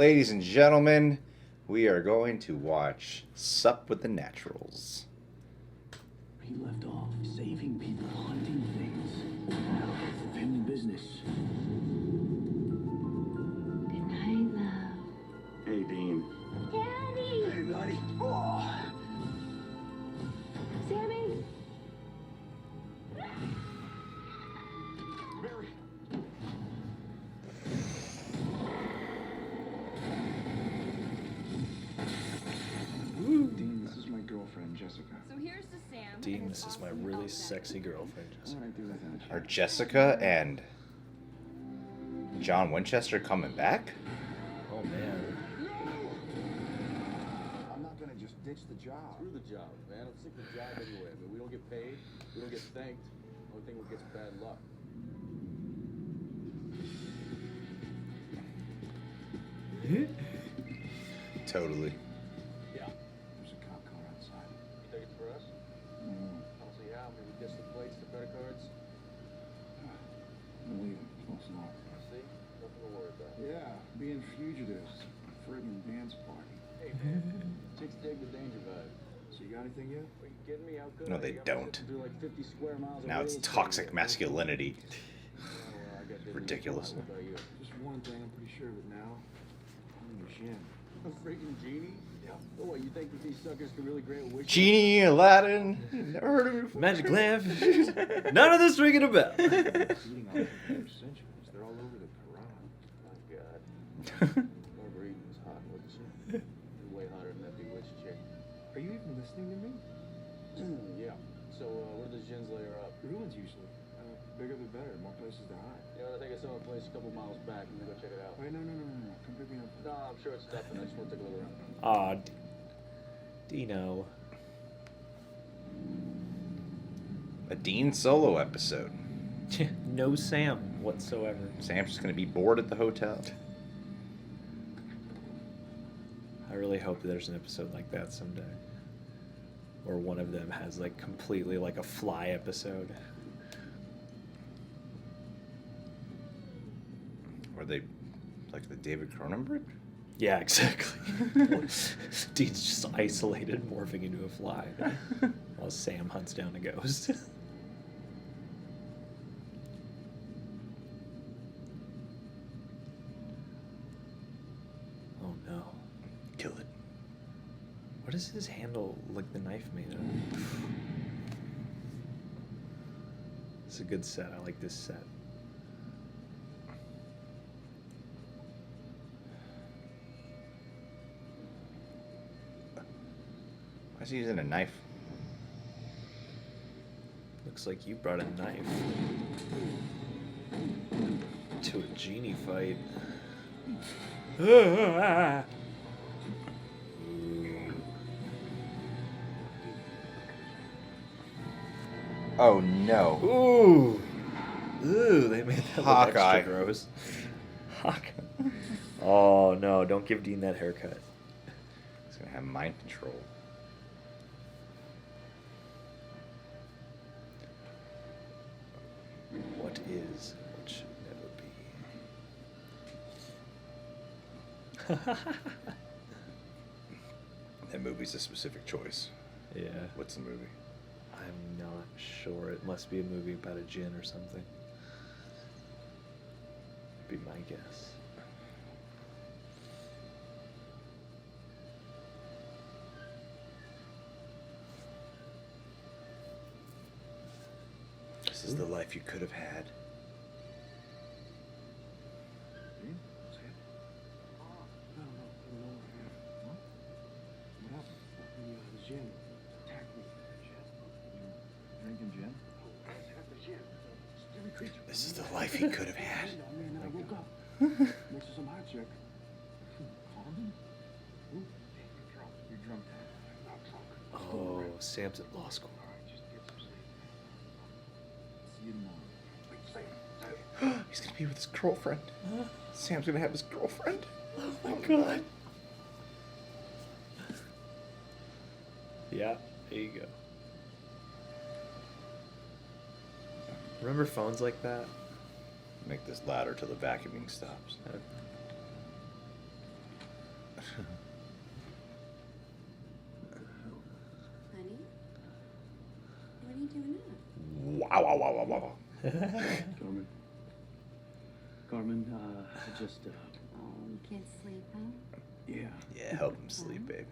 Ladies and gentlemen, we are going to watch Sup with the Naturals. He left off saving people, hunting things. Now, family business. Good night, love. Hey, Dean. Daddy! Hey, buddy. Oh. Sammy! Mary. Dean, this is my girlfriend, Jessica. So here's to Sam. Dean, this is my really sexy girlfriend. What would I do without you? Are Jessica and John Winchester coming back? Oh man. I'm not gonna just ditch the job. Screw the job, man. I'm sick of the job anyway. I mean, we don't get paid. We don't get thanked. The only thing we get is bad luck. Totally. Yeah. There's a cop car outside. You think it's for us? Mm. I don't see how. Maybe we get the plates, the credit cards. I'm leaving. Close enough. See? Nothing to worry about. Yeah, being fugitives. Friggin' dance party. Hey, man. Chicks dig the danger vibe. So you got anything yet? Are you kidding me? How good? No, they I got don't. myself to do like 50 square miles of Now it's real estate. toxic masculinity. Oh, well, I got busy. Ridiculous. What about you? Just one thing, I'm pretty sure of it now. I'm in your shin. A freaking genie? Yeah. Oh, what, you think that these suckers can really grant wishes? Genie, Aladdin. Never heard of him before. Magic lamp. None of this ringing a bell. Eating off of centuries. They're all over the Quran. My God. Barbara Eden was hot, wasn't she? Way hotter than that bewitched chick. Are you even listening to me? Yeah. So, where does Jens lay her up? Ruins usually. Bigger the better. More places to hide. You know, I think I saw a place a couple miles back. I'm gonna go check it out. Wait, no. Come pick me up. No, I'm sure it's nothing. I just want to take a look around. Aw, Dino. A Dean solo episode. No Sam whatsoever. Sam's just going to be bored at the hotel. I really hope there's an episode like that someday. Or one of them has like completely like a Fly episode. Or they, like the David Cronenberg? Yeah, exactly. Dean's just isolated, morphing into a fly, while Sam hunts down a ghost. Oh no. Kill it. What is his handle like the knife made of? It's a good set. I like this set. Why is he using a knife? Looks like you brought a knife to a genie fight. Oh no. Ooh. Ooh, they made that look Hawkeye. extra gross. Hawkeye. Oh no, don't give Dean that haircut. He's going to have mind control. What is, what should never be. That movie's a specific choice. Yeah, What's the movie? I'm not sure. It must be a movie about a djinn or something. Be my guess. This is the life you could have had. Dean? What's happening? No. Huh? What happened? The gin attacked me. You drinking gin? This is the life he could have had. Man, I woke up. Next to some hot chick. Calm? Ooh, you're drunk. I'm not drunk. Oh, Sam's at law school. Alright, just get some sleep. See you tomorrow. Wait, He's going to be with his girlfriend. Sam's going to have his girlfriend. Oh my god. Yeah, there you go. Remember phones like that? Make this ladder till the vacuuming stops. Honey? What are you doing up? Wow, wow, wow, wow, wow. Carmen. Carmen, I just, Oh, you can't sleep, huh? yeah. Yeah, help him sleep, baby.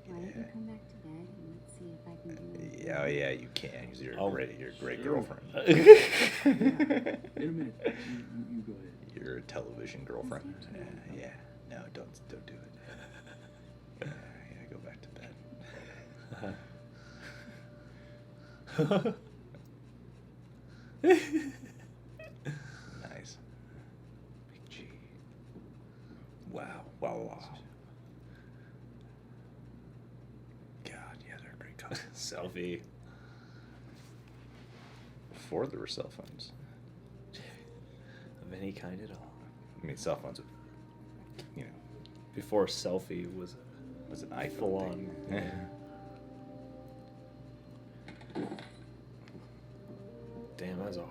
Why don't you Yeah. come back to bed and let's see if I can do anything. Yeah, oh yeah, you can. 'Cause you're Oh, you're a great sure. girlfriend. In a minute. You go ahead. You're a television girlfriend. Is that true? Yeah. No, don't do it. Yeah, go back to bed. Nice. Big G. Wow. Wow. God, yeah, they're a great couple. Selfie. Before there were cell phones. Of any kind at all. I mean, cell phones, you know, Before selfie was was an iPhone full thing. on. Yeah. Damn, that's a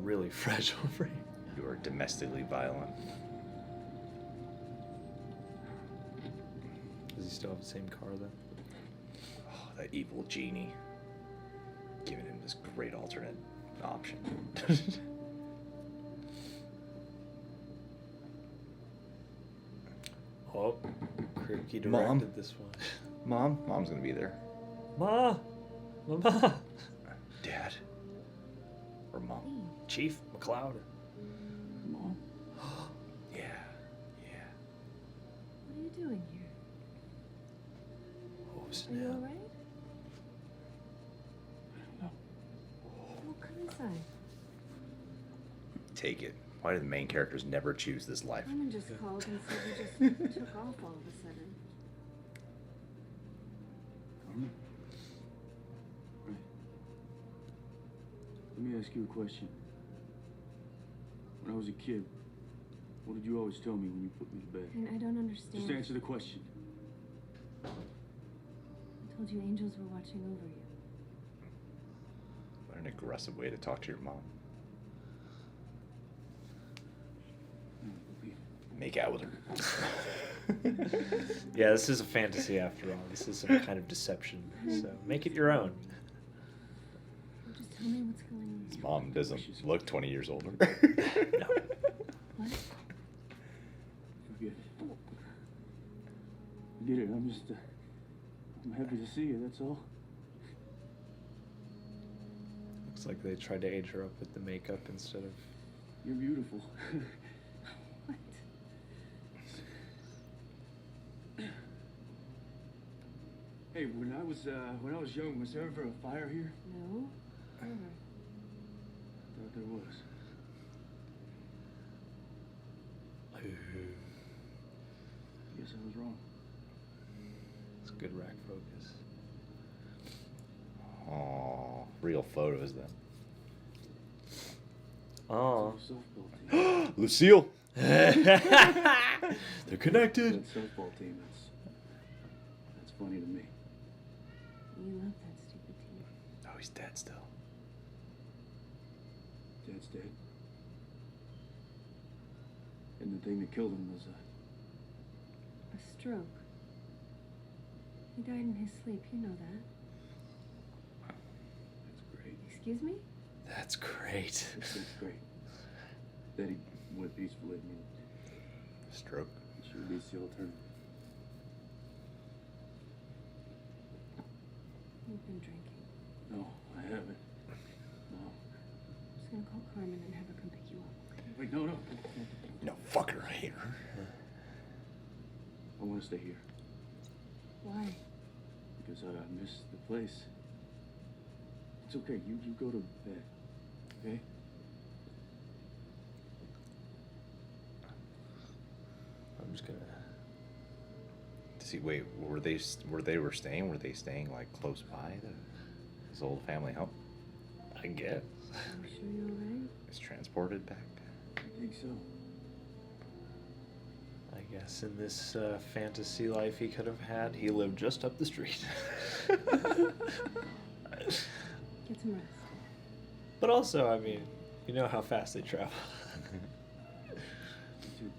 really fragile frame. You are domestically violent. Does he still have the same car then? Oh, that evil genie. Giving him this great alternate option. Oh, Kripke directed Mom? this one. Mom's gonna be there. Mama! Dad. Or Mom. Chief McCloud. Mom? Yeah. What are you doing here? Oh, Are you snap. alright? No. Well, come inside. Take it. Why do the main characters never choose this life? Carmen just called and said you just took off all of a sudden. Carmen? Right. Let me ask you a question. When I was a kid, what did you always tell me when you put me to bed? And I don't understand. Just answer the question. I told you angels were watching over you. What an aggressive way to talk to your mom. I don't believe it. Make out with her. Yeah, this is a fantasy after all. This is some kind of deception. So make it your own. Well, just tell me what's going on. His mom doesn't look 20 years older. No. What? Forget it. Forget it. I'm just, I'm happy to see you, that's all. Looks like they tried to age her up with the makeup instead of. You're beautiful. What? Hey, when I was young, was there ever a fire here? No? Never. Thought there was. Guess I was wrong. It's good rack focus. Aw, real photos then. Oh. It's a softball team. Lucille! They're That connected. softball team, that's funny to me. You love that stupid team. Oh, he's dead still. Dad's dead. And the thing that killed him was A stroke. He died in his sleep, you know that. that's great. Excuse me? That's great. That's great. That he went peacefully. I mean, Stroke. it sure beats the alternative. You've been drinking. No, I haven't. No. I'm just gonna call Carmen and have her come pick you up. Okay? Wait, no. No, fuck her. I hate her. I want to stay here Why? because I miss the place. It's okay. You go to bed. Okay? I'm just gonna. Does he wait? Were they staying? Were they staying like close by his old family home? I guess. Are you sure you're alright? Is transported back? I think so. I guess in this fantasy life he could have had, he lived just up the street. Get some rest. But also, I mean, you know how fast they travel. You too.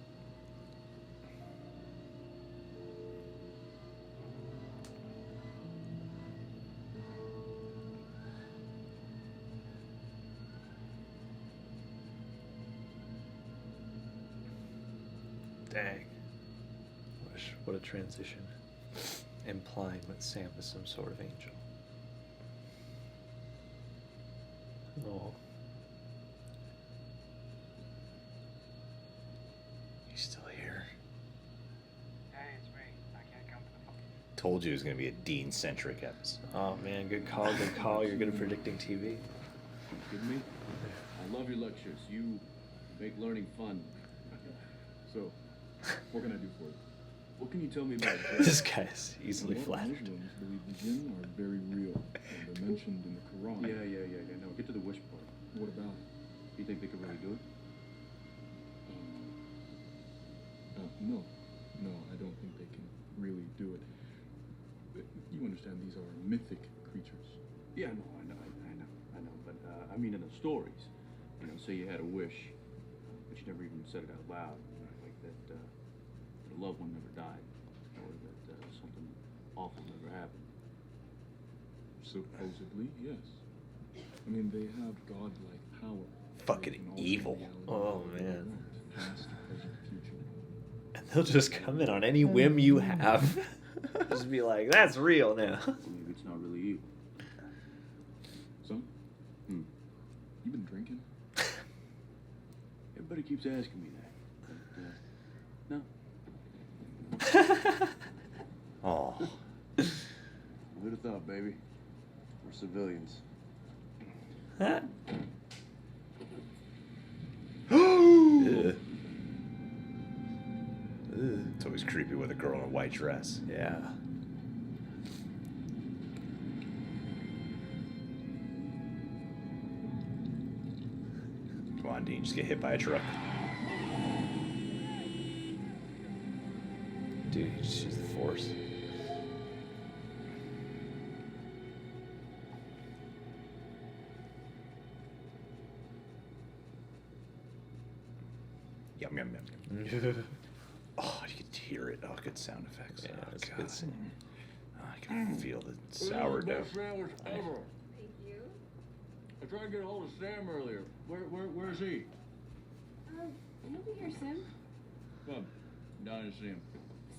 Dang. What a transition. Implying that Sam is some sort of angel. Oh. He's still here. Hey, it's me. I can't come to the fucking... Told you it was gonna be a Dean-centric episode. Oh man, good call, good call. You're good at predicting TV. You kidding me? I love your lectures. You make learning fun. So, what can I do for you? What can you tell me about This guy's easily Well, flattered. Muslims believe the jinn are very real. And they're mentioned in the Quran. Yeah. No, get to the wish part. What about it? You think they could really do it? No, I don't think they can really do it. You understand these are mythic creatures. Yeah, no, I know. But I mean, in the stories, you know, say you had a wish, but you never even said it out loud, you know, like that a loved one never died, or that something awful never happened. Supposedly, yes. I mean, they have godlike power. Fucking They can alter evil. reality Oh, however they man. want, past, present, future. And they'll just come in on any whim you have. Just be like, that's real now. Maybe it's not really evil. Son, Hmm. you been drinking? Everybody keeps asking me that, but no. Oh. Who'd have thought, baby? We're civilians. Huh? Ugh. It's always creepy with a girl in a white dress. Yeah. Come on, Dean, just get hit by a truck. Dude, he just used the force. Yum, yum, yum. Oh, you could hear it. Oh, good sound effects. Yeah, Oh, that's a God. good scene. Oh, I can feel the sourdough. sandwich ever. Thank you. I tried to get a hold of Sam earlier. Where's he? You'll be here soon. Come, down to see him.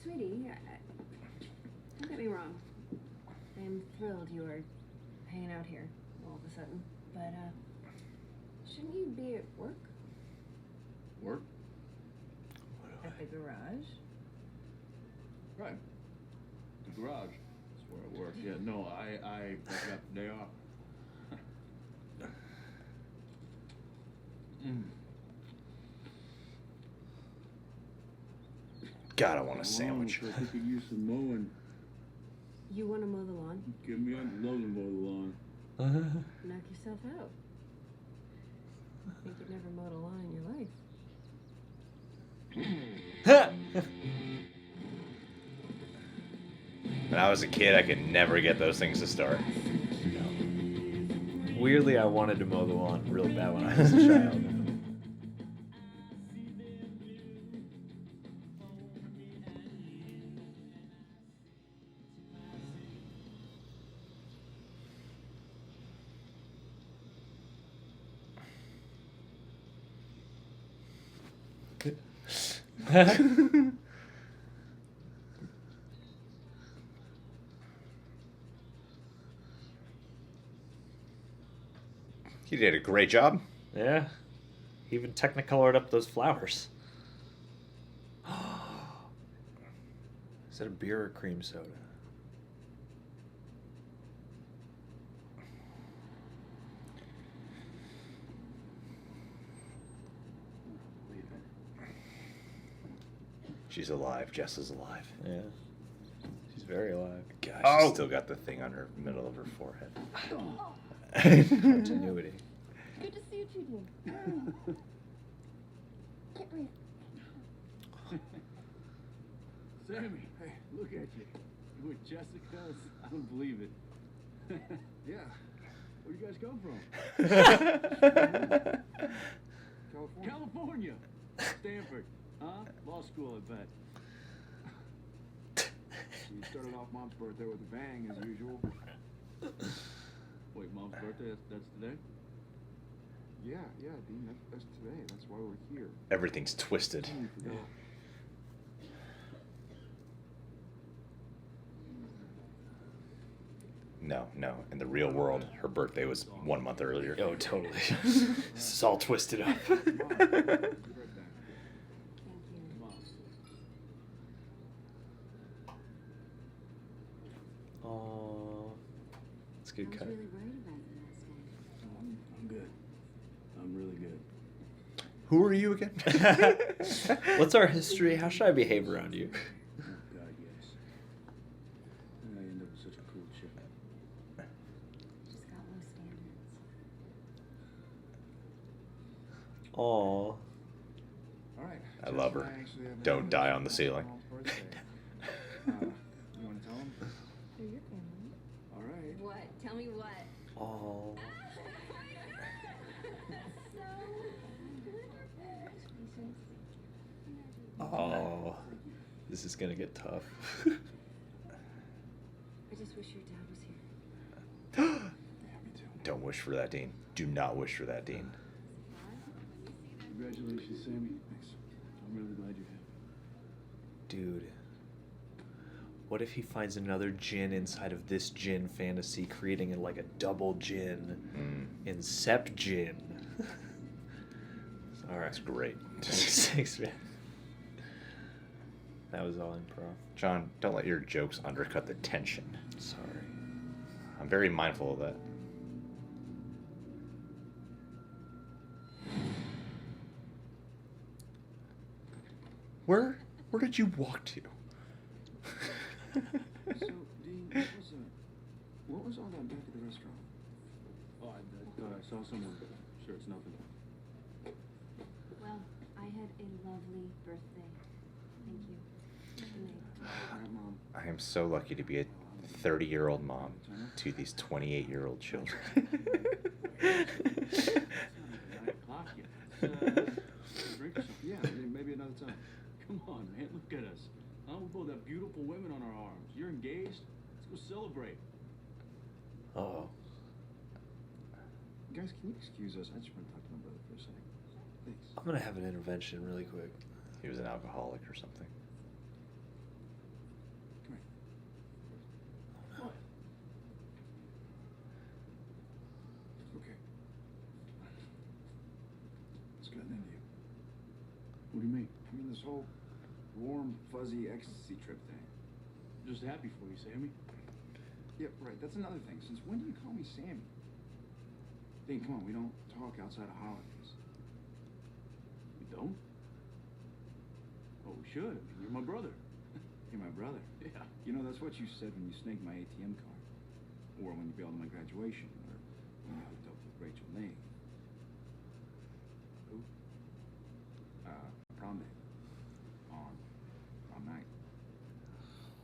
Sweetie, don't get me wrong. I'm thrilled you are hanging out here all of a sudden. But, shouldn't you be at work? Work? At the garage? Right. The garage. That's where I work. Yeah, no, I got the day off. God, I want a sandwich. I could use some mowing. You want to mow the lawn? Give me a love to mow the lawn. Knock yourself out. I think you've never mowed a lawn in your life. When I was a kid, I could never get those things to start. Weirdly, I wanted to mow the lawn real bad when I was a child. You did a great job. Yeah. He even technicolored up those flowers. Is that a beer or cream soda? She's alive. Jess is alive. Yeah. She's very alive. Gosh, Oh! she's still got the thing on her middle of her forehead. Continuity. Good to see you, Judy. Can't breathe. Sammy, hey, look at you. You with Jessica? I don't believe it. Yeah. Where do you guys come from? California. Stanford. Huh? Law school, I bet. You started off Mom's birthday with a bang, as usual. Wait, Mom's birthday? That's today? Yeah, Dean, that's today. That's why we're here. Everything's twisted. Totally forgot. No, no. In the real world, her birthday was 1 month earlier. Oh, totally. This is all twisted up. Thank you. Oh, it's a good I was cut. really worried about you last night. I'm good. I'm really good. Who are you again? What's our history? How should I behave around you? Oh, God, yes. I end up with such a cool chick. Just got low standards. Aw. All right. I love her. Jess and I actually have Don't a- die on the ceiling. Mom's birthday. You want to tell him? They're your family. All right. What? Tell me what? Aw. Oh, this is gonna get tough. I just wish your dad was here. Yeah, me too. Don't wish for that, Dean. Do not wish for that, Dean. Congratulations, Sammy. Thanks. I'm really glad you're happy. Dude, what if he finds another Jin inside of this Jin fantasy, creating it like a double Jin, Incept Jin? All right, That's great. Thanks, man. That was all improv. John, don't let your jokes undercut the tension. Sorry. I'm very mindful of that. Where did you walk to? So, Dean, what was all that back at the restaurant? Oh, I thought I saw someone. Sure, it's nothing. Well, I had a lovely birthday. Thank you. Good night. All right, Mom. I am so lucky to be a 30-year-old mom to these 28-year-old children. It's not even 9 o'clock yet. Let's drink or something. Yeah, maybe another time. Come on, man. Look at us. Huh? We both have beautiful women on our arms. You're engaged. Let's go celebrate. Oh. Guys, can you excuse us? I just want to talk to my brother for a second. Thanks. I'm gonna have an intervention really quick. He was an alcoholic or something. Come here. What? Okay. What's gotten into you? What do you mean? I mean, this whole warm, fuzzy ecstasy trip thing. Just happy for you, Sammy. Yeah, right. That's another thing. Since when do you call me Sammy? Dean, come on. We don't talk outside of holidays. You don't? Oh, we should. I mean, you're my brother. You're my brother. Yeah. You know, that's what you said when you snaked my ATM card. Or when you bailed on my graduation. Or when you hooked up with Rachel Ney. Who? Prom day. On prom night.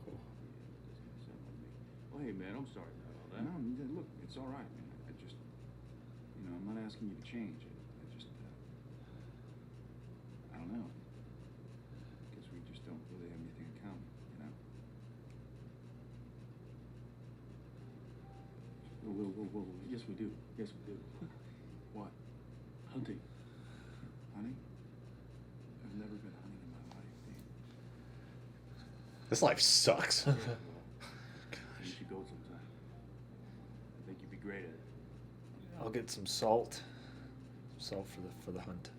Doesn't sound like me. Well, hey, man, I'm sorry about all that. No, look, it's all right, man. I just, I'm not asking you to change. I just, I don't know. Guess we just don't really have anything in common, you know? Whoa. Yes, we do. Yes, we do. What? Hunting. Hunting? I've never been hunting in my life, Dean. This life sucks. You should go sometime. I think you'd be great at it. I'll get some salt. Salt for the hunt.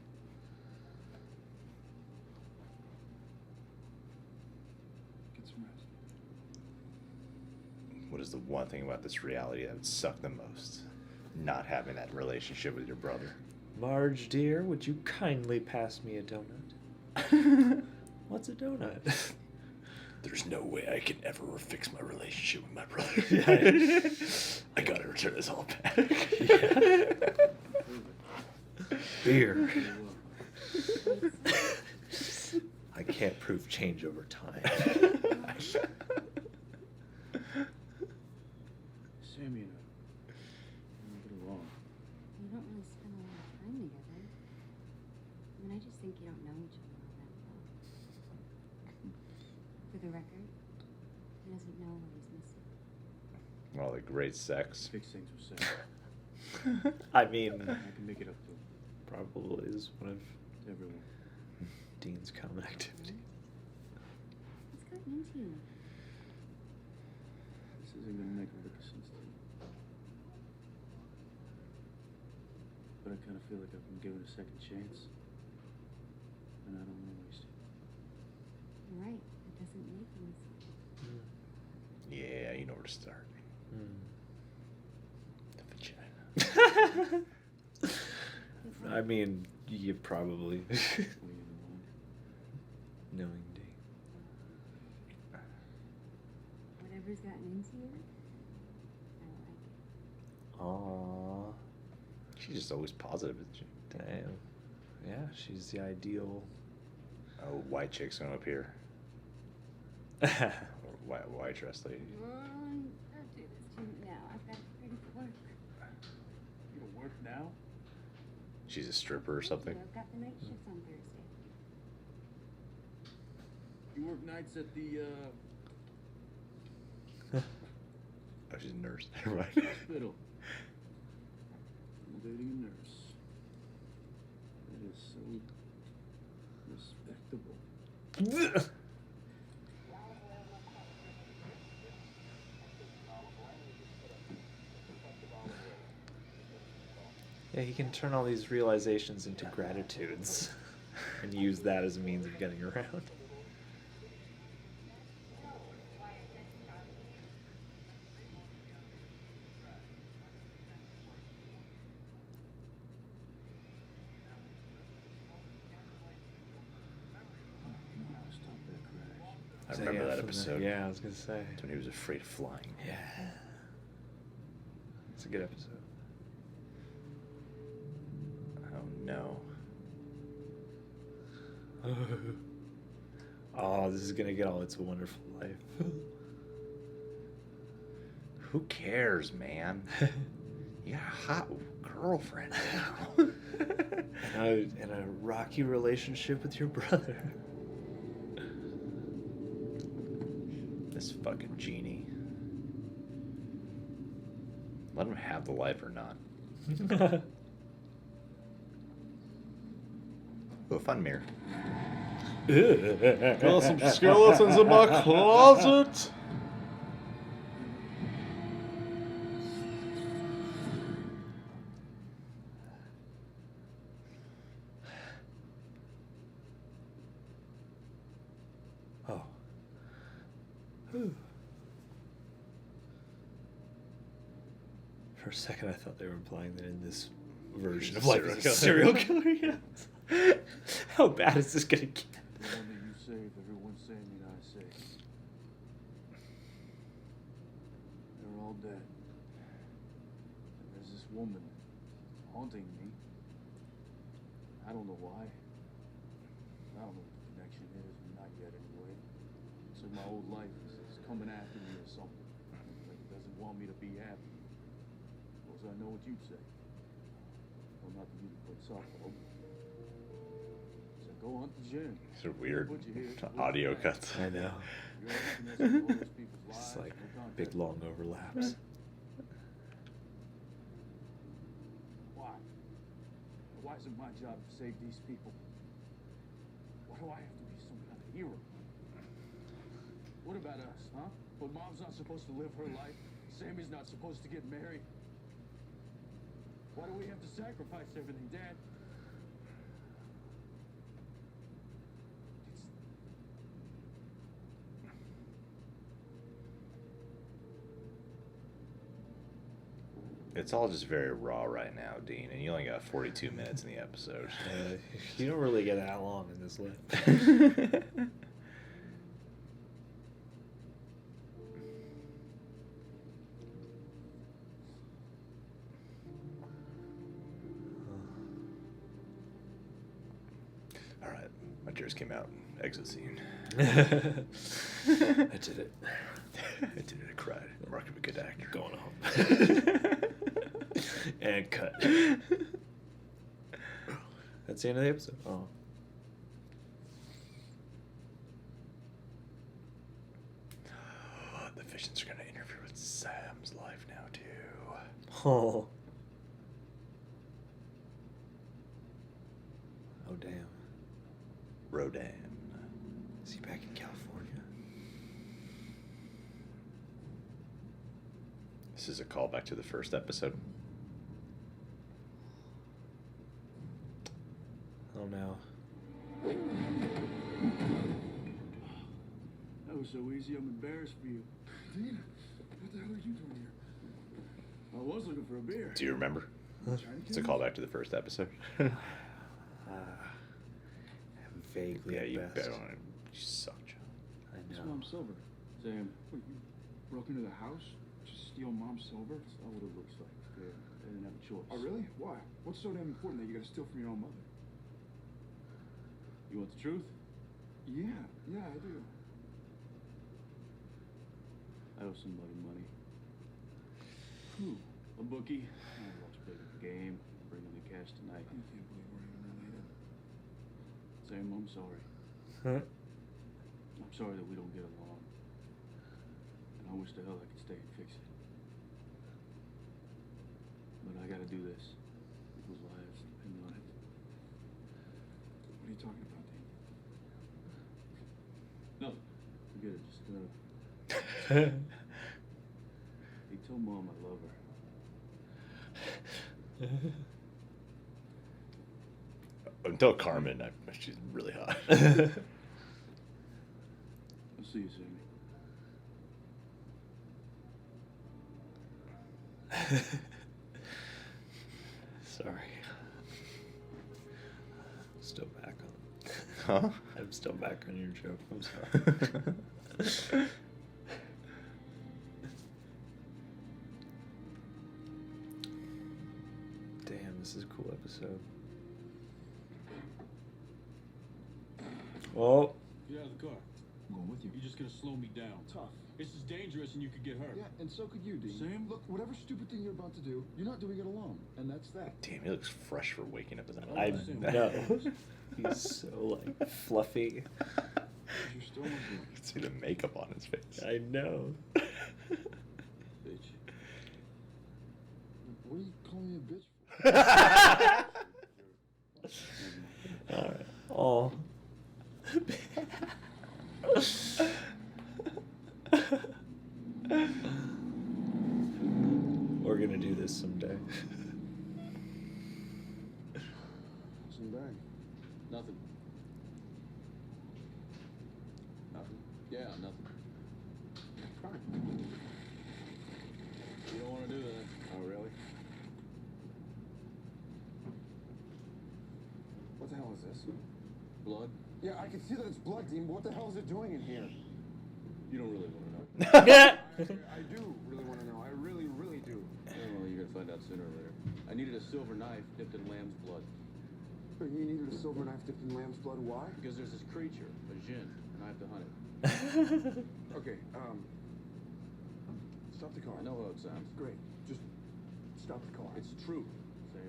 Get some rest. What is the one thing about this reality that would suck the most? Not having that relationship with your brother. Marge, dear, would you kindly pass me a donut? What's a donut? There's no way I can ever fix my relationship with my brother. Yeah. I gotta return this all back. Beer. I can't prove change over time. Sammy and I get along. You don't really spend a lot of time together. I mean, I just think you don't know each other all that well. For the record, he doesn't know what he's missing. All the great sex. Fix things with Sam. I mean, I can make it up to probably is one of everyone. Dean's common activity. What's gotten into you? This isn't gonna make a lick of sense to you. but I kind of feel like I've been given a second chance, and I don't want to waste it. You're right. It doesn't make things. Yeah, you know where to start. The vagina. I mean, you probably. What do you want? Knowing D. Whatever's gotten into you, I like Aww. She's just always positive, isn't she? Damn. Yeah, she's the ideal. Oh, white chick's going up here. Oh, Or white dress lady. it. Don't do this to me now. I've got to get ready for work. You don't work now? She's a stripper or something. I've got the night shifts on Thursday. You work nights at the Oh, she's a nurse. Right. hospital. I'm dating a nurse. That is so respectable. Yeah, he can turn all these realizations into gratitudes and use that as a means of getting around. Stop that crash. I So, remember yeah, that from episode. Yeah, I was gonna say. That's when he was afraid of flying. Yeah. It's a good episode. Oh no. Oh, this is gonna get all It's a Wonderful Life. Who cares, man? You got a hot girlfriend now. And a rocky relationship with your brother. This fucking genie. Let him have the life or not. Oh, a fun mirror. Got some skeletons in my closet. Oh. Whew. For a second, I thought they were implying that in this version of life Serial as a killer. serial killer. Yeah. How bad is this gonna get? The one that you save, everyone's saying that I say. They're all dead. And there's this woman haunting me. I don't know why. I don't know what the connection is, not yet anyway. So my old life is coming after me or something. Like it doesn't want me to be happy. Because I know what you'd say. Well, not that you can play softball. So go hunt the gin. These are weird Put you here, put you audio there. cuts. I know. You're everything that's in all those people's It's lives, like no contact. big long overlaps. Why? Why is it my job to save these people? Why do I have to be some kind of hero? What about us, huh? But Mom's not supposed to live her life. Sammy's not supposed to get married. Why do we have to sacrifice everything, Dad? It's all just very raw right now, Dean, and you only got 42 minutes in the episode. You don't really get that long in this lift. All right, my tears came out. Exit scene. I did it. I did it. I cried. Mark, I'm a good actor. Going home. And cut. That's the end of the episode. Oh. The Visions are going to interfere with Sam's life now, too. Oh. Oh, damn. Rodan. Is he back in California? This is a callback to the first episode. no. That was so easy, I'm embarrassed for you. Dean, what the hell are you doing here? I was looking for a beer. Do you remember? It's a callback to the first episode. Vaguely Yeah, at you best. bet on it. You suck, John. I It's know. Mom Silver. Sam, What, you broke into the house to steal Mom's silver? that's not what it looks like. Yeah, they didn't have a choice. Oh, really? Why? What's so damn important that you gotta steal from your own mother? You want the truth? Yeah, I do. I owe somebody money. Who? A bookie. I lost big at the game. Bring him the cash tonight. I can't believe we're even related. Sam, I'm sorry. Huh? I'm sorry that we don't get along. And I wish to hell I could stay and fix it. But I gotta do this. People's lives depend on it. What are you talking about, Dean? No, forget it. Just, hey, tell Mom I love her. Until Carmen, she's really hot. I'll see you, Sammy. Sorry. Still back on. Huh? I'm still back on your joke. I'm sorry. Damn, this is a cool episode. Oh, Get out of the car. I'm going with you. You're just gonna slow me down. Tough. This is dangerous and you could get hurt. Yeah, and so could you, Dean. Same. Look, whatever stupid thing you're about to do, you're not doing it alone. And that's that. Damn, he looks fresh for waking up in the middle I of the night. know. He's so like fluffy. You're still my You can see the makeup on his face. I know. Bitch. What are you calling me a bitch for? All right. Oh. We're gonna do this someday. What's in the bag? Nothing. Nothing? Yeah, nothing. Fine. You don't want to do that. Oh, really? What the hell is this? Blood? Yeah, I can see that it's blood, Dean, but what the hell is it doing in here? You don't really want to know. I do really want to know. I really, really do. Well, you're gonna find out sooner or later. I needed a silver knife dipped in lamb's blood. But you needed a silver knife dipped in lamb's blood. Why? Because there's this creature, a djinn, and I have to hunt it. Okay, stop the car. I know how it sounds. Great. Just stop the car. It's true, Sam.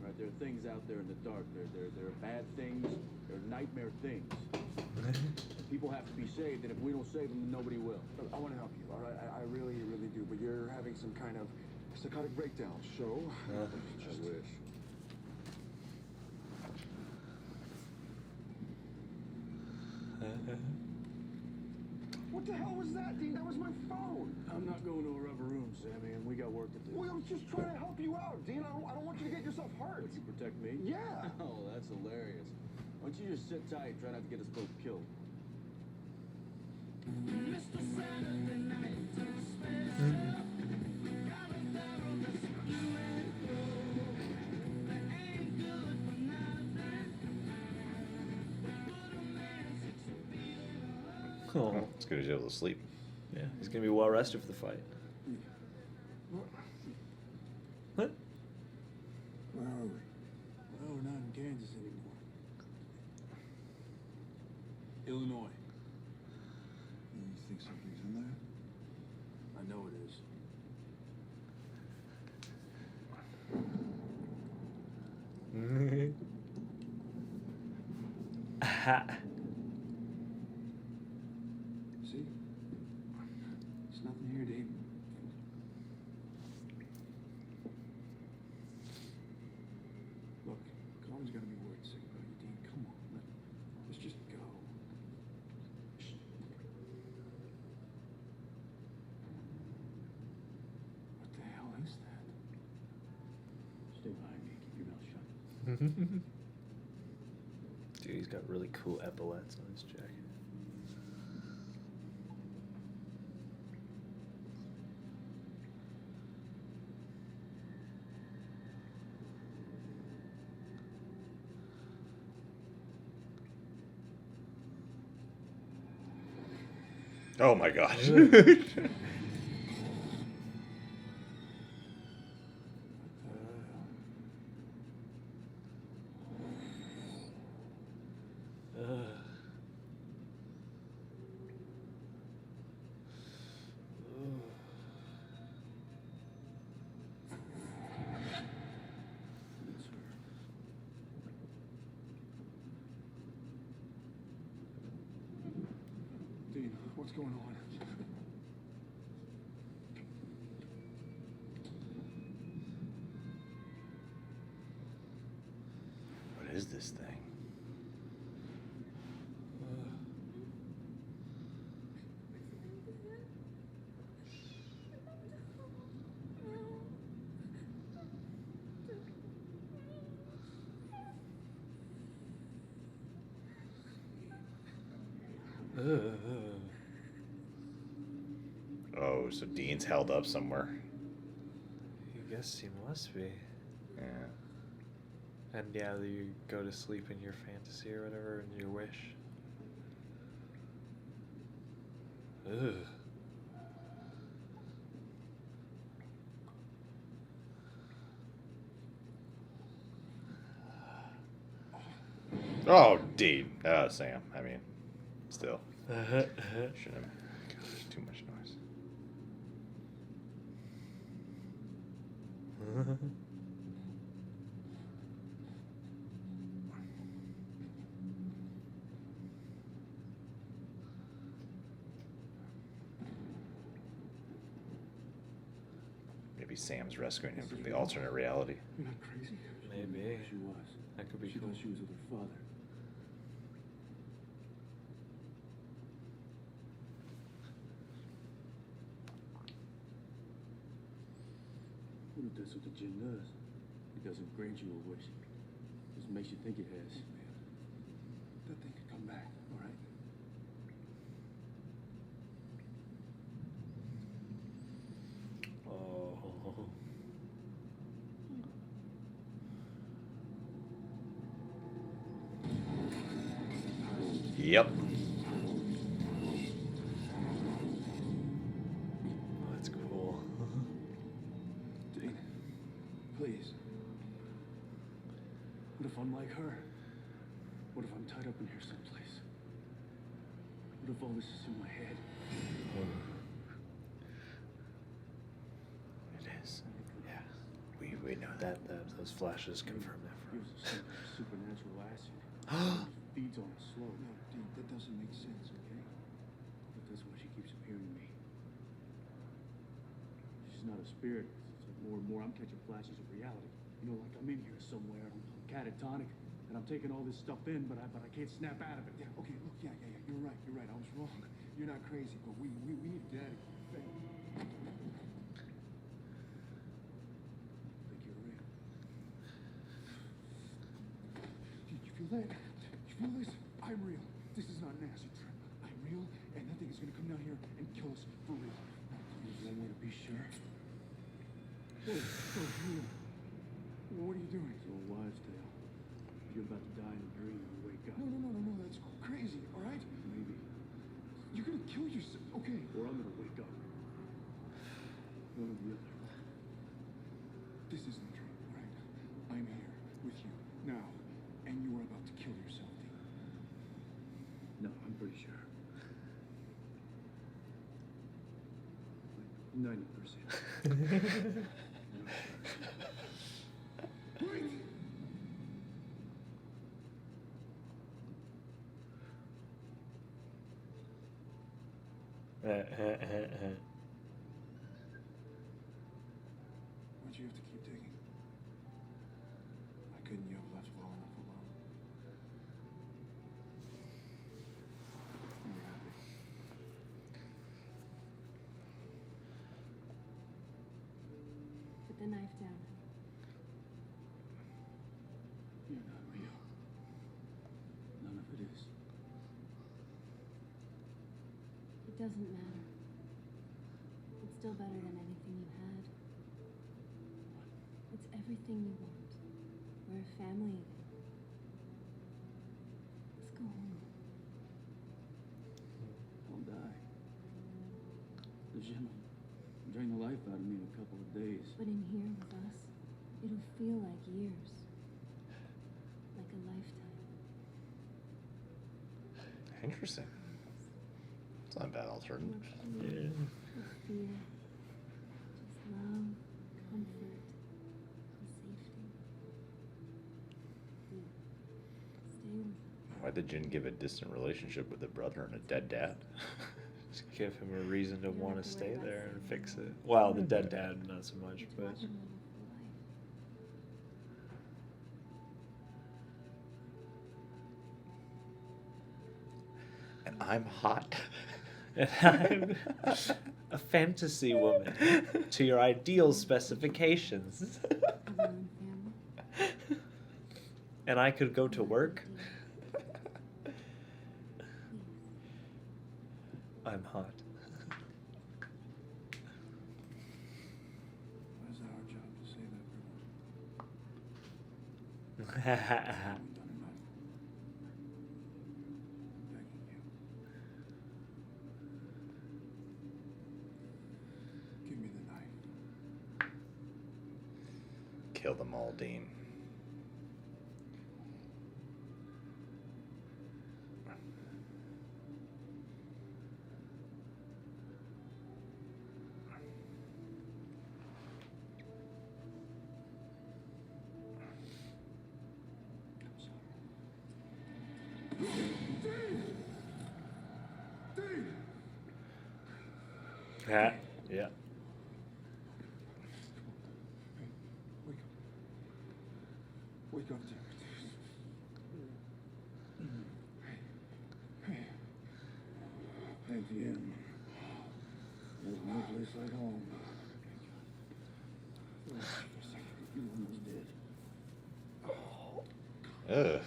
Right? There are things out there in the dark. There are bad things. There are nightmare things. People have to be saved, and if we don't save them, then nobody will. Look, I want to help you, all right? I really, really do. But you're having some kind of psychotic breakdown, so... I wish. What the hell was that, Dean? That was my phone. I'm not going to a rubber room, Sammy, and we got work to do. Well, I was just trying to help you out, Dean. I don't want you to get yourself hurt. Would you protect me? Yeah. Oh, that's hilarious. Why don't you just sit tight, try not to get us both killed? Oh, It's good as able to sleep. yeah. He's gonna be well rested for the fight. What? Where are we? Well, we're not in Kansas anymore. Illinois. You think something's in there? I know it is. Aha. See? There's nothing here, Dean. Look, Colin's gonna be worried sick about you, Dean. Come on, let's just go. Shh. What the hell is that? Stay behind me. Keep your mouth shut. Dude, he's got really cool epaulets on his jacket. Oh my gosh. It's her. Dean, what's going on? What is this thing? Oh, so Dean's held up somewhere. I guess he must be. Yeah. And yeah, you go to sleep in your fantasy or whatever, in your wish. Ugh. Oh, Dean. Sam. I mean, still. Shouldn't have. Gosh, too much noise. Maybe Sam's rescuing him from the alternate reality. You're not crazy? Maybe. She was. That could be She cool. thought she was with her father. What if that's what the jinn does? It doesn't grant you a wish. It just makes you think it has. That thing could come back, all right? Oh. Yep. Oh, that's cool. Dean, please. What if I'm like her? What if I'm tied up in here someplace? What if all this is in my head? It is. Yeah. We know That those flashes confirm that for Gives us some kind of supernatural acid. us. Feeds on us slow. No, Dean, that doesn't make sense, okay? But that's why she keeps appearing to me. She's not a spirit. It's like more and more I'm catching flashes of reality. You know, like I'm in here somewhere. I'm catatonic, and I'm taking all this stuff in, but I can't snap out of it. Yeah, okay, look, yeah, you're right, I was wrong. You're not crazy, but we need to get out of here. I think you're real. You feel that? You feel this? I'm real. This is not an acid trip. I'm real, and that thing is gonna come down here and kill us for real. There's one way to be sure. Whoa, you. What are you doing? It's an old wives' tale. You're about to die in a dream and wake up. No, that's crazy, all right? Maybe. You're gonna kill yourself, okay? Or I'm gonna wake up. One or the other. This isn't a dream, all right? I'm here with you now, and you are about to kill yourself, Dean. No, I'm pretty sure. Like 90%. Wait! Why'd you have to keep digging? Why couldn't you have left well enough alone? You're happy. Put the knife down. You're not real. It doesn't matter. It's still better than anything you had. It's everything you want. We're a family again. Let's go home. I'll die. The gym will drain the life out of me in a couple of days. But in here with us, it'll feel like years. Like a lifetime. Interesting. It's not a bad alternative. No pain, no fear. Just love, comfort, and safety. Here, stay with us. Why'd the Jinn give a distant relationship with a brother and a dead dad? Just give him a reason to You don't want have to to stay worry about there and saving fix him. it. Well, the dead dad, not so much, Just but watch him live a full life. And I'm hot. and I'm a fantasy woman to your ideal specifications. Have your own family. And I could go to work. Please. I'm hot. Why is it our job to save everyone? That's We've done enough. I'm begging you. Give me the knife. Kill them all, Dean. yeah. Wake up. Wake up, dear. At the end, there's no place like home. For a second, you almost did. Ugh.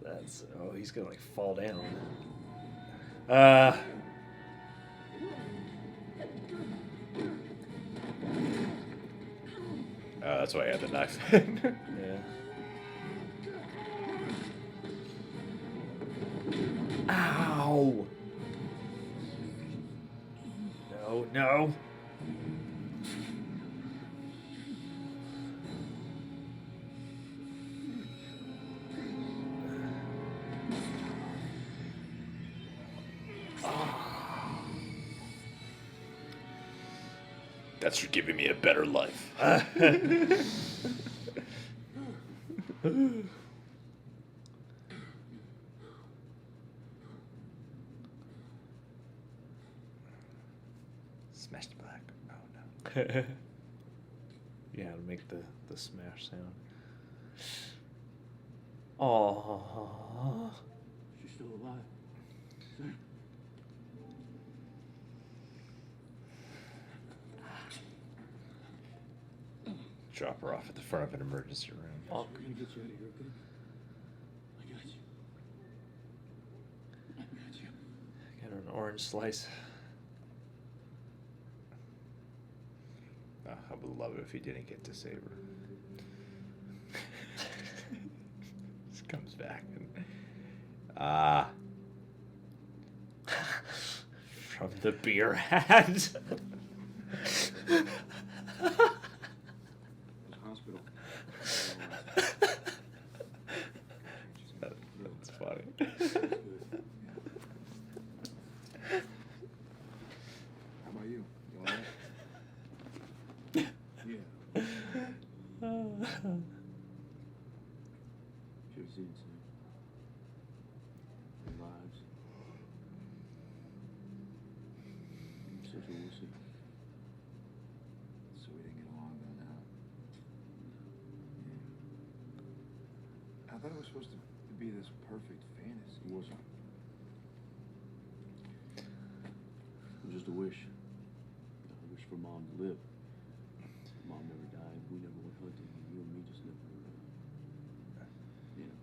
That's oh, he's gonna like fall down. That's why I had the knife. Yeah. Ow! No, no. That's for giving me a better life. Smashed black. Oh no. Yeah, to make the smash sound. Oh. She's still alive. Sir. Drop her off at the front of an emergency room. We're gonna get you out of here, okay? I got you. I got you. Got her an orange slice. I would love it if he didn't get to save her. Just comes back and From the beer hat. Hospital. that's funny. How about you? You all right? Yeah. Should have seen some. Their lives. Such a wussy. So we didn't get along then, huh? Yeah. I thought it was supposed to be this perfect fantasy. It wasn't. It was just a wish. A wish for Mom to live. Mom never died. We never went hunting. And you and me just never, you know,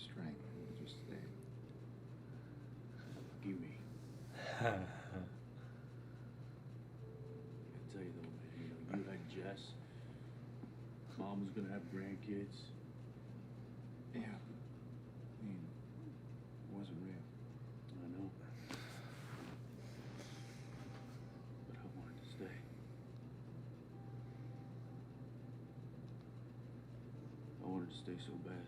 strength, I would have just stayed. Give me. I tell you though, man, you know, you had Jess. Mom was gonna have grandkids. Yeah. I mean, it wasn't real. I know. But I wanted to stay. I wanted to stay so bad.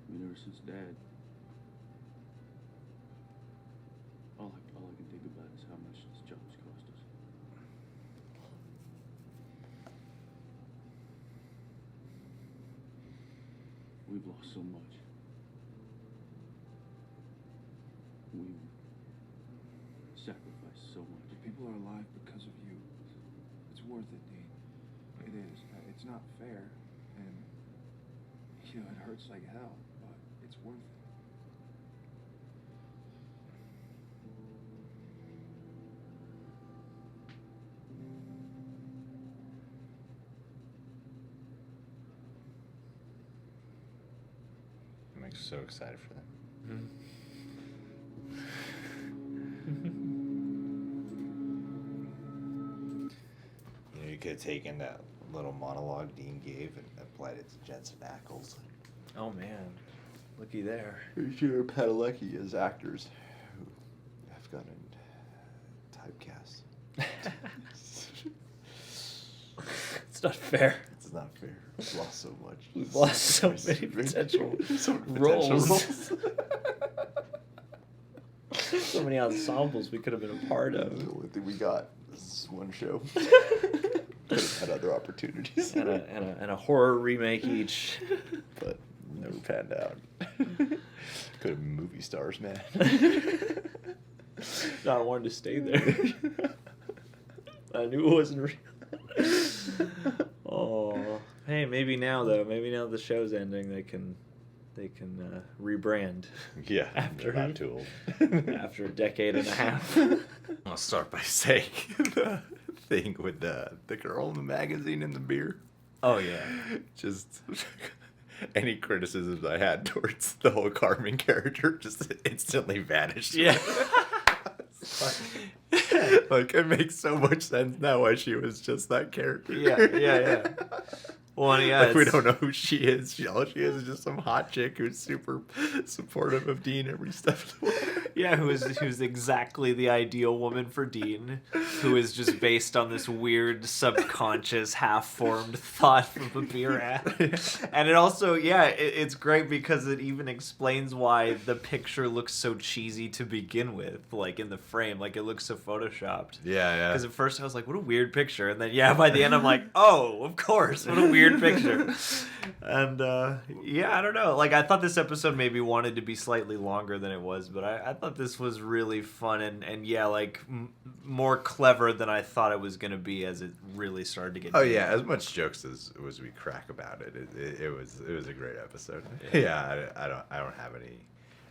I mean, ever since Dad, all I can think about is how much this job's cost us. We've lost so much. We've sacrificed so much. But people are alive because of you. It's worth it, Dean. It is. It's not fair, and you know it hurts like hell, but it's worth it. I'm so excited for them. You know, you could have taken that little monologue Dean gave and applied it to Jensen Ackles. Oh man, looky there. Pretty sure Padalecki is actors who have gotten typecast. It's not fair. It's not fair. We've lost so much. We've lost so many potential roles. So many ensembles we could have been a part The of. only thing we got is one show. Could have had other opportunities. And a horror remake each. But never panned out. Could have been movie stars, man. Not wanting to stay there. I knew it wasn't real. Oh, hey, maybe now though. Maybe now the show's ending, they can rebrand. Yeah, After- they're not too old. After a decade and a half. I'll start by saying the thing with the girl in the magazine and the beer. Oh yeah. Just any criticisms I had towards the whole Carmen character just instantly vanished. Yeah. Like, it makes so much sense now why she was just that character. Yeah. Well, yeah. Like, we it's- don't know who she is. All she is just some hot chick who's super supportive of Dean every step of the way. Yeah, who's exactly the ideal woman for Dean, who is just based on this weird subconscious half-formed thought from a beer ad. And it also, it's great because it even explains why the picture looks so cheesy to begin with, like in the frame, like it looks so photoshopped. Yeah. Because at first I was like, what a weird picture. And then, by the end I'm like, oh, of course, what a weird picture. And, I don't know. Like, I thought this episode maybe wanted to be slightly longer than it was, but I thought this was really fun and more clever than I thought it was going to be as it really started to get Oh deep. yeah, as much jokes as we crack about it, it was a great episode. Yeah. I don't have any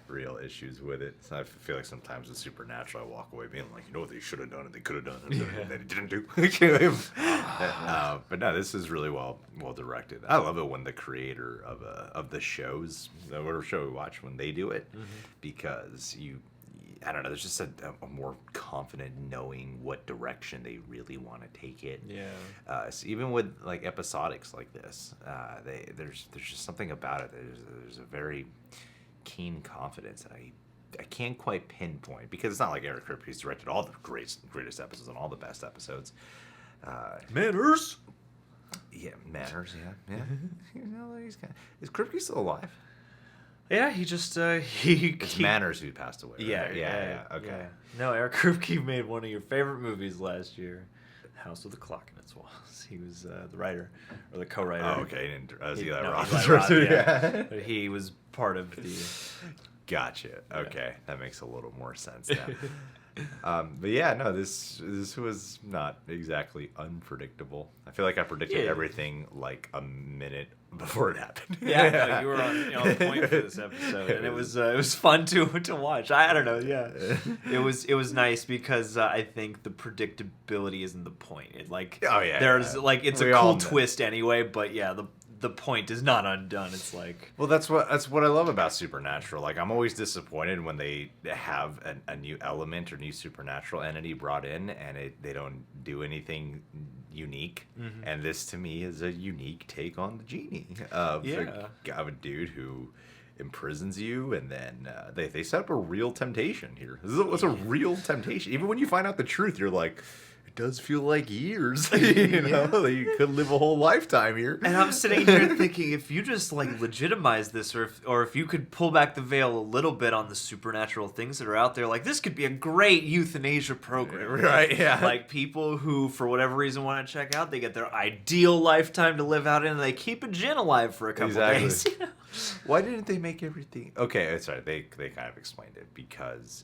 real issues with it. So I feel like sometimes with Supernatural, I walk away being like, you know what they should have done and they could have done and they didn't do. But no, this is really well directed. I love it when the creator of the shows, whatever show we watch, when they do it, because I don't know, there's just a more confident knowing what direction they really want to take it. Yeah. So even with like episodics like this, there's just something about it. There's a very keen confidence that I can't quite pinpoint, because it's not like Eric Kripke's directed all the greatest episodes and all the best episodes. Manners. Yeah, Manners. Yeah. You know, is Kripke still alive? Yeah, he just It's Manners who passed away. Right? Yeah. Okay. Yeah. No, Eric Kripke made one of your favorite movies last year, House with a Clock in its Walls. He was the writer or the co-writer. Oh, okay. Eli No, Roth. Eli Roth, yeah. But he was part of the. Gotcha. Okay, that makes a little more sense now. But yeah, no, this was not exactly unpredictable. I feel like I predicted Yeah. everything like a minute before it happened. Yeah, no, you were on point for this episode, and it was fun to watch. I don't know, yeah, it was nice because I think the predictability isn't the point. It like Oh, yeah, there's yeah. like it's We a all cool know. twist anyway, but yeah, the point is not undone. It's like Well, that's what I love about Supernatural. Like, I'm always disappointed when they have a new element or new supernatural entity brought in, and they don't do anything unique. Mm-hmm. And this, to me, is a unique take on the genie of a dude who imprisons you, and then they set up a real temptation here. It's a real temptation. Even when you find out the truth, you're like, it does feel like years. You know, you could live a whole lifetime here. And I'm sitting here thinking, if you just like legitimize this, or if you could pull back the veil a little bit on the supernatural things that are out there, like this could be a great euthanasia program, Right, yeah. Like people who, for whatever reason, want to check out, they get their ideal lifetime to live out in, and they keep a gin alive for a couple days. You know? Why didn't they make everything? Okay, sorry. They kind of explained it because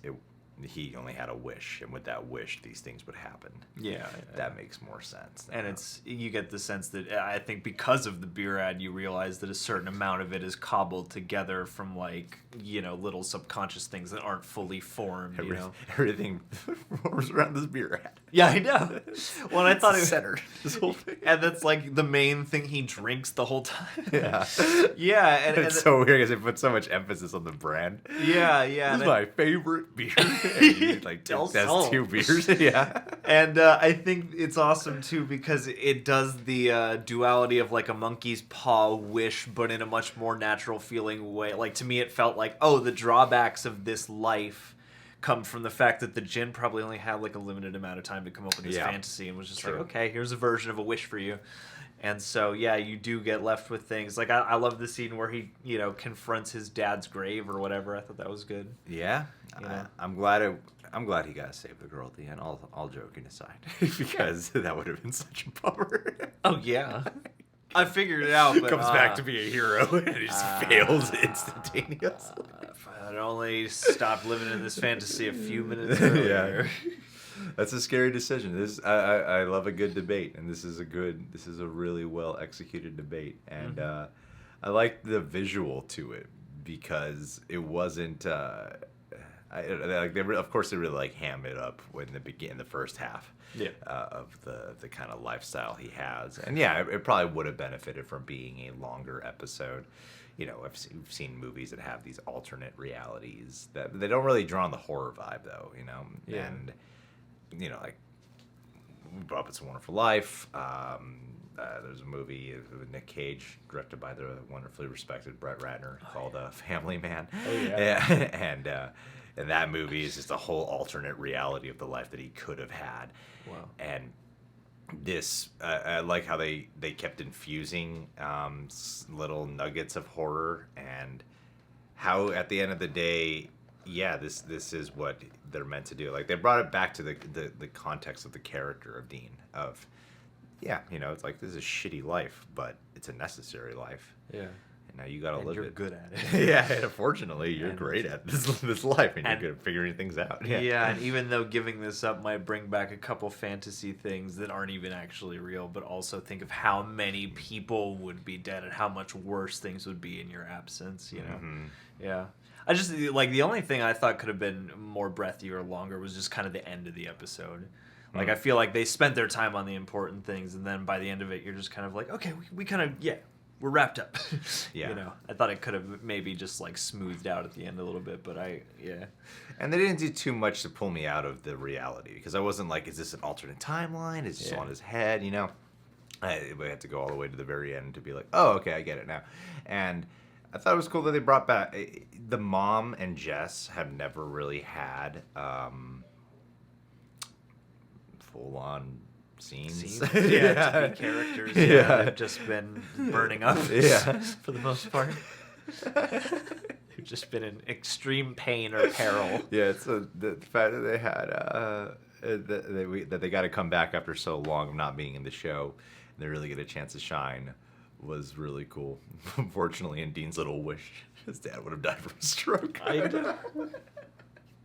he only had a wish, and with that wish, these things would happen. Yeah, That makes more sense. and you get the sense that I think because of the beer ad, you realize that a certain amount of it is cobbled together from like little subconscious things that aren't fully formed. Everything revolves around this beer ad. Yeah, I know. Well, I thought it was centered this whole thing. and that's like the main thing he drinks the whole time. Yeah, Yeah, and it's so weird because they put so much emphasis on the brand. yeah. This and is then- my favorite beer. And he, like Del that's Sol. 2 beers. Yeah. And I think it's awesome too because it does the duality of like a monkey's paw wish, but in a much more natural feeling way. Like to me, it felt like, oh, the drawbacks of this life come from the fact that the djinn probably only had like a limited amount of time to come up with this Yeah. fantasy and was just True. like, okay, here's a version of a wish for you. And so, yeah, you do get left with things. Like, I love the scene where he, confronts his dad's grave or whatever. I thought that was good. Yeah. You know? I'm glad he got to save the girl at the end. All joking aside, because that would have been such a bummer. Oh, yeah. I figured it out, but... Comes back to be a hero and he just fails instantaneously. If I'd only stopped living in this fantasy a few minutes Yeah. earlier. That's a scary decision. I love a good debate, and this is a really well executed debate, and I like the visual to it because it wasn't. Of course they really like ham it up when in the first half. Yeah. Of the kind of lifestyle he has, and yeah, it probably would have benefited from being a longer episode. We've seen movies that have these alternate realities that they don't really draw on the horror vibe, though. Yeah. And like It's a Wonderful Life. There's a movie with Nick Cage, directed by the wonderfully respected Brett Ratner, called Family Man. Oh, yeah. And that movie is just a whole alternate reality of the life that he could have had. Wow. And this, I like how they kept infusing little nuggets of horror, and how at the end of the day, yeah, this is what they're meant to do. Like, they brought it back to the context of the character of Dean. Of, yeah, it's like, this is a shitty life, but it's a necessary life. Yeah. And now you gotta live you're it. good at it. Yeah, and unfortunately, you're And- great at this life, and you're and- good at figuring things out. Yeah, and even though giving this up might bring back a couple fantasy things that aren't even actually real, but also think of how many people would be dead and how much worse things would be in your absence, Mhm. Yeah. I just, like, the only thing I thought could have been more breathy or longer was just kind of the end of the episode. Like, I feel like they spent their time on the important things, and then by the end of it, you're just kind of like, okay, we kind of, yeah, we're wrapped up. Yeah. I thought it could have maybe just, like, smoothed out at the end a little bit, but yeah. And they didn't do too much to pull me out of the reality, because I wasn't like, is this an alternate timeline? Is this Yeah. on his head? I had to go all the way to the very end to be like, oh, okay, I get it now. And I thought it was cool that they brought back the mom and Jess have never really had full on scenes. To be characters. Yeah. They've just been burning up. Yeah. For the most part. They've just been in extreme pain or peril. Yeah, it's the fact that they had that they got to come back after so long of not being in the show, and they really get a chance to shine, was really cool. Unfortunately, in Dean's little wish, his dad would have died from a stroke. I know.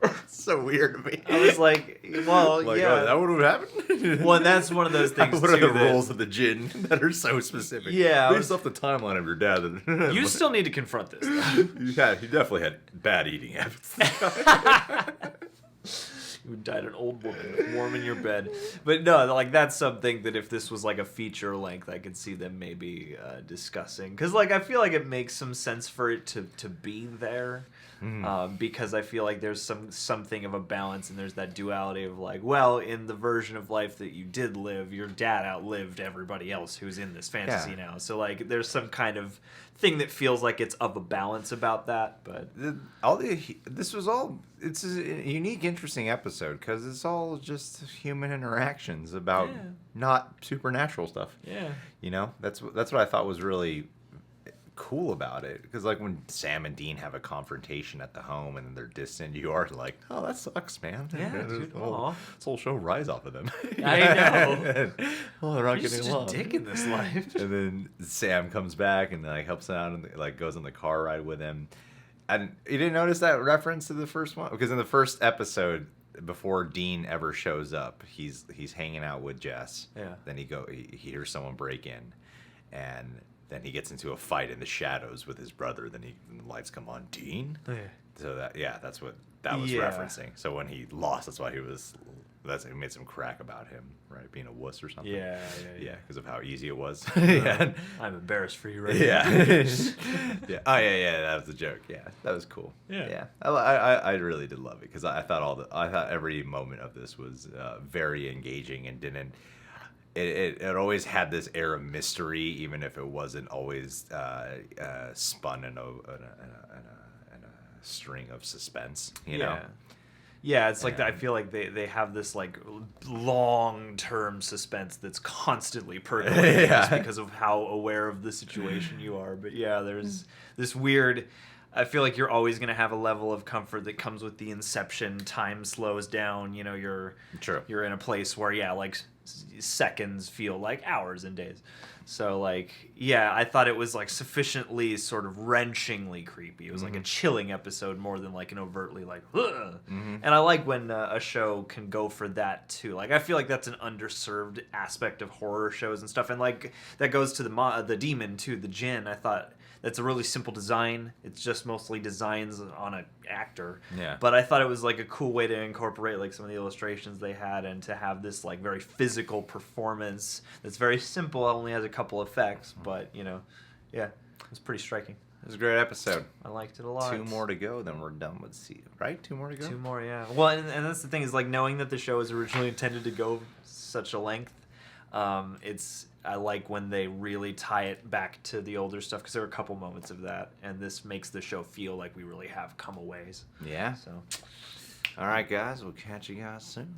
It's so weird to me. I was like, well, Like, yeah. oh, that would have happened? Well, and that's one of those things, What are too, the that- rules of the gin that are so specific? Yeah, I Based off the timeline of your dad. You still need to confront this. Though. He definitely had bad eating habits. You died an old woman warm in your bed. But no, like that's something that if this was like a feature length, I could see them maybe discussing. Because like I feel like it makes some sense for it to be there. Because I feel like there's something of a balance and there's that duality of like, well, in the version of life that you did live, your dad outlived everybody else who's in this fantasy now. So like there's some kind of thing that feels like it's of a balance about that. But It's a unique, interesting episode because it's all just human interactions about not supernatural stuff. yeah. You know, that's what I thought was really cool about it, because like when Sam and Dean have a confrontation at the home and then they're distant, you are like, oh, that sucks, man. Yeah, dude, aw. This whole show rides off of them. I know. Oh, they're not You're getting just along. a dick in this life. And then Sam comes back and like helps out and like goes on the car ride with him. And you didn't notice that reference to the first one? Because in the first episode, before Dean ever shows up, he's hanging out with Jess. Yeah. Then he hears someone break in, and then he gets into a fight in the shadows with his brother. Then the lights come on. Dean. Yeah. So that's what that was Yeah. referencing. So when he lost, that's why it made some crack about him, right? Being a wuss or something. Yeah. Yeah, because of how easy it was. Yeah. I'm embarrassed for you right Yeah. now. Yeah. Oh yeah. That was a joke. Yeah, that was cool. Yeah. I really did love it because I thought every moment of this was very engaging and didn't. It always had this air of mystery, even if it wasn't always spun in a string of suspense. You know. Yeah, it's like I And- feel like they have this like long-term suspense that's constantly percolating just because of how aware of the situation you are. But yeah, there's this weird. I feel like you're always going to have a level of comfort that comes with the inception. Time slows down. You know, you're in a place where like seconds feel like hours and days. So like, yeah, I thought it was like sufficiently sort of wrenchingly creepy. It was like a chilling episode more than like an overtly like, ugh. And I like when a show can go for that too. Like I feel like that's an underserved aspect of horror shows and stuff. And like that goes to the demon too, the Jinn. I thought that's a really simple design. It's just mostly designs on an actor. Yeah. But I thought it was like a cool way to incorporate like some of the illustrations they had and to have this like very physical performance that's very simple. It only has a couple effects, but yeah, it's pretty striking. It was a great episode. I liked it a lot. 2 more to go, then we're done with right? 2 more to go. 2 more, yeah. Well, and that's the thing is like knowing that the show is originally intended to go such a length. I like when they really tie it back to the older stuff because there were a couple moments of that, and this makes the show feel like we really have come a ways. Yeah. So. All right, guys. We'll catch you guys soon.